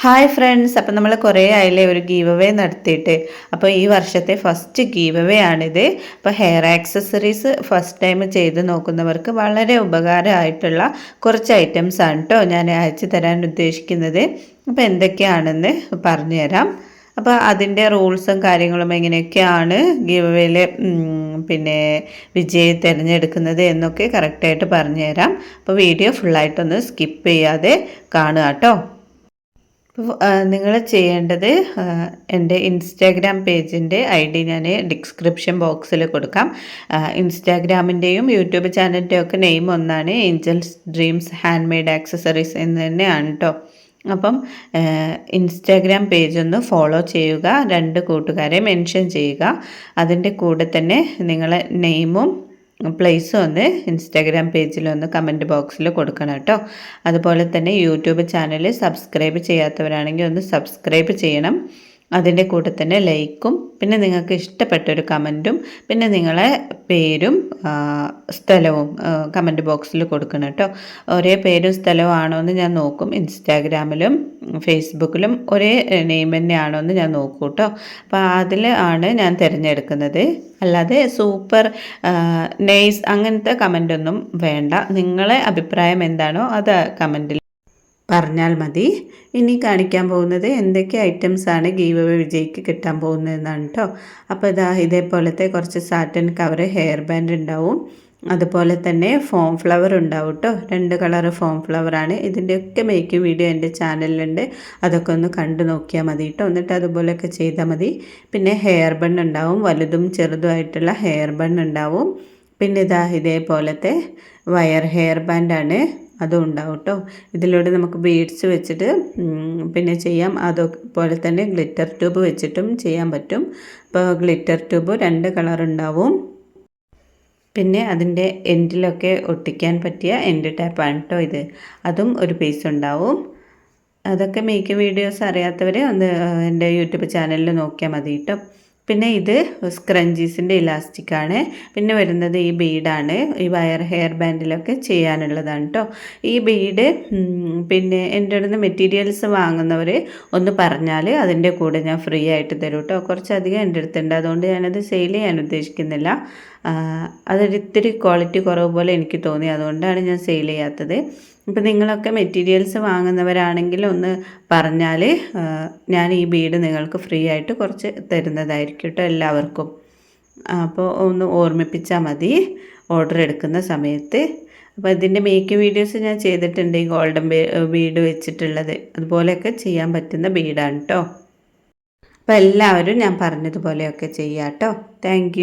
Hi friends, അപ്പം നമ്മൾ കുറേ ആയില്ലേ ഒരു ഗീവ് അവേ നടത്തിയിട്ട്. അപ്പോൾ ഈ വർഷത്തെ ഫസ്റ്റ് ഗീവ് അവേ ആണിത്. അപ്പോൾ ഹെയർ ആക്സസറീസ് ഫസ്റ്റ് ടൈം ചെയ്ത് നോക്കുന്നവർക്ക് വളരെ ഉപകാരമായിട്ടുള്ള കുറച്ച് ഐറ്റംസ് ആണ് കേട്ടോ ഞാൻ അയച്ചു തരാൻ ഉദ്ദേശിക്കുന്നത്. അപ്പോൾ എന്തൊക്കെയാണെന്ന് പറഞ്ഞുതരാം. അപ്പോൾ അതിൻ്റെ റൂൾസും കാര്യങ്ങളും എങ്ങനെയൊക്കെയാണ് ഗീവ് അവേയിൽ പിന്നെ വിജയി തിരഞ്ഞെടുക്കുന്നത് എന്നൊക്കെ കറക്റ്റായിട്ട് പറഞ്ഞുതരാം. അപ്പോൾ വീഡിയോ ഫുള്ളായിട്ടൊന്ന് സ്കിപ്പ് ചെയ്യാതെ കാണുക കേട്ടോ. നിങ്ങൾ ചെയ്യേണ്ടത് എൻ്റെ ഇൻസ്റ്റാഗ്രാം പേജിൻ്റെ ID ഞാൻ ഡിസ്ക്രിപ്ഷൻ ബോക്സിൽ കൊടുക്കാം. ഇൻസ്റ്റാഗ്രാമിൻ്റെയും യൂട്യൂബ് ചാനലിൻ്റെയും ഒക്കെ നെയിം ഒന്നാണ്, angels dreams hand made accessories എന്ന് തന്നെയാണ് കേട്ടോ. അപ്പം ഇൻസ്റ്റാഗ്രാം പേജ് ഒന്ന് ഫോളോ ചെയ്യുക, 2 കൂട്ടുകാരെ മെൻഷൻ ചെയ്യുക. അതിൻ്റെ കൂടെ തന്നെ നിങ്ങളെ നെയിമും പ്ലേസും ഒന്ന് ഇൻസ്റ്റാഗ്രാം പേജിലൊന്ന് കമൻറ്റ് ബോക്സിൽ കൊടുക്കണം കേട്ടോ. അതുപോലെ തന്നെ യൂട്യൂബ് ചാനൽ സബ്സ്ക്രൈബ് ചെയ്യാത്തവരാണെങ്കിൽ ഒന്ന് സബ്സ്ക്രൈബ് ചെയ്യണം. അതിൻ്റെ കൂടെ തന്നെ ലൈക്കും, പിന്നെ നിങ്ങൾക്ക് ഇഷ്ടപ്പെട്ടൊരു കമൻറ്റും, പിന്നെ നിങ്ങളെ പേരും സ്ഥലവും കമൻറ്റ് ബോക്സിൽ കൊടുക്കണം കേട്ടോ. ഒരേ പേരും സ്ഥലവും ആണോ എന്ന് ഞാൻ നോക്കും. ഇൻസ്റ്റാഗ്രാമിലും ഫേസ്ബുക്കിലും ഒരേ നെയിം തന്നെയാണോ എന്ന് ഞാൻ നോക്കും കേട്ടോ. അപ്പോൾ അതിൽ ആണ് ഞാൻ തിരഞ്ഞെടുക്കുന്നത്. അല്ലാതെ സൂപ്പർ നൈസ് അങ്ങനത്തെ കമൻ്റൊന്നും വേണ്ട. നിങ്ങളെ അഭിപ്രായം എന്താണോ അത് കമൻറ്റിൽ പറഞ്ഞാൽ മതി. ഇനി കാണിക്കാൻ പോകുന്നത് എന്തൊക്കെ ഐറ്റംസാണ് ഗീവ് അവേ വിജയിക്ക് കിട്ടാൻ പോകുന്നതെന്നാണ് കേട്ടോ. അപ്പോൾ ഇതേപോലത്തെ കുറച്ച് സാറ്റൻ കവർ ഹെയർ ബാൻഡ് ഉണ്ടാവും. അതുപോലെ തന്നെ ഫോം ഫ്ലവർ ഉണ്ടാവും കേട്ടോ. 2 കളർ ഫോം ഫ്ലവറാണ്. ഇതിൻ്റെയൊക്കെ മേക്കിംഗ് വീഡിയോ എൻ്റെ ചാനലിലുണ്ട്. അതൊക്കെ ഒന്ന് കണ്ടു നോക്കിയാൽ മതി കേട്ടോ. എന്നിട്ട് അതുപോലെയൊക്കെ ചെയ്താൽ മതി. പിന്നെ ഹെയർ ബൺ ഉണ്ടാവും, വലുതും ചെറുതുമായിട്ടുള്ള ഹെയർ ബൺ ഉണ്ടാവും. പിന്നെ ഇതേപോലത്തെ വയർ ഹെയർ ബാൻഡാണ്, അതും ഉണ്ടാവും കേട്ടോ. ഇതിലൂടെ നമുക്ക് ബീഡ്സ് വെച്ചിട്ട് പിന്നെ ചെയ്യാം. അതുപോലെ തന്നെ ഗ്ലിറ്റർ ട്യൂബ് വെച്ചിട്ടും ചെയ്യാൻ പറ്റും. അപ്പോൾ ഗ്ലിറ്റർ ട്യൂബ് 2 കളർ ഉണ്ടാവും. പിന്നെ അതിൻ്റെ എൻഡിലൊക്കെ ഒട്ടിക്കാൻ പറ്റിയ എൻഡ് ടാപ്പാണ് കേട്ടോ ഇത്. അതും ഒരു പീസ് ഉണ്ടാവും. അതൊക്കെ മേക്കിംഗ് വീഡിയോസ് അറിയാത്തവർ ഒന്ന് എൻ്റെ യൂട്യൂബ് ചാനലിൽ നോക്കിയാൽ മതി കേട്ടോ. പിന്നെ ഇത് സ്ക്രഞ്ചീസിൻ്റെ ഇലാസ്റ്റിക്കാണ്. പിന്നെ വരുന്നത് ഈ ബീഡാണ്. ഈ വയർ ഹെയർ ബാൻഡിലൊക്കെ ചെയ്യാനുള്ളതാണ് കേട്ടോ. ഈ ബീഡ് പിന്നെ എൻ്റെ അടുത്ത് മെറ്റീരിയൽസ് വാങ്ങുന്നവർ ഒന്ന് പറഞ്ഞാൽ അതിൻ്റെ കൂടെ ഞാൻ ഫ്രീ ആയിട്ട് തരും കേട്ടോ. കുറച്ചധികം എൻ്റെ അടുത്തുണ്ട്, അതുകൊണ്ട് ഞാനത് സെയിൽ ചെയ്യാൻ ഉദ്ദേശിക്കുന്നില്ല. അതൊരിത്തിരി ക്വാളിറ്റി കുറവ് പോലെ എനിക്ക് തോന്നി, അതുകൊണ്ടാണ് ഞാൻ സെയിൽ ചെയ്യാത്തത്. ഇപ്പം നിങ്ങളൊക്കെ മെറ്റീരിയൽസ് വാങ്ങുന്നവരാണെങ്കിൽ ഒന്ന് പറഞ്ഞാൽ ഞാൻ ഈ ബീഡ് നിങ്ങൾക്ക് ഫ്രീ ആയിട്ട് കുറച്ച് തരുന്നതായിരിക്കും കേട്ടോ എല്ലാവർക്കും. അപ്പോൾ ഒന്ന് ഓർമ്മിപ്പിച്ചാൽ മതി ഓർഡർ എടുക്കുന്ന സമയത്ത്. അപ്പോൾ ഇതിൻ്റെ മേക്കിംഗ് വീഡിയോസ് ഞാൻ ചെയ്തിട്ടുണ്ട്, ഈ ഗോൾഡൻ ബീഡ് വെച്ചിട്ടുള്ളത്. അതുപോലെയൊക്കെ ചെയ്യാൻ പറ്റുന്ന ബീഡാണ് കേട്ടോ. അപ്പോൾ എല്ലാവരും ഞാൻ പറഞ്ഞതുപോലെയൊക്കെ ചെയ്യാം കേട്ടോ. താങ്ക്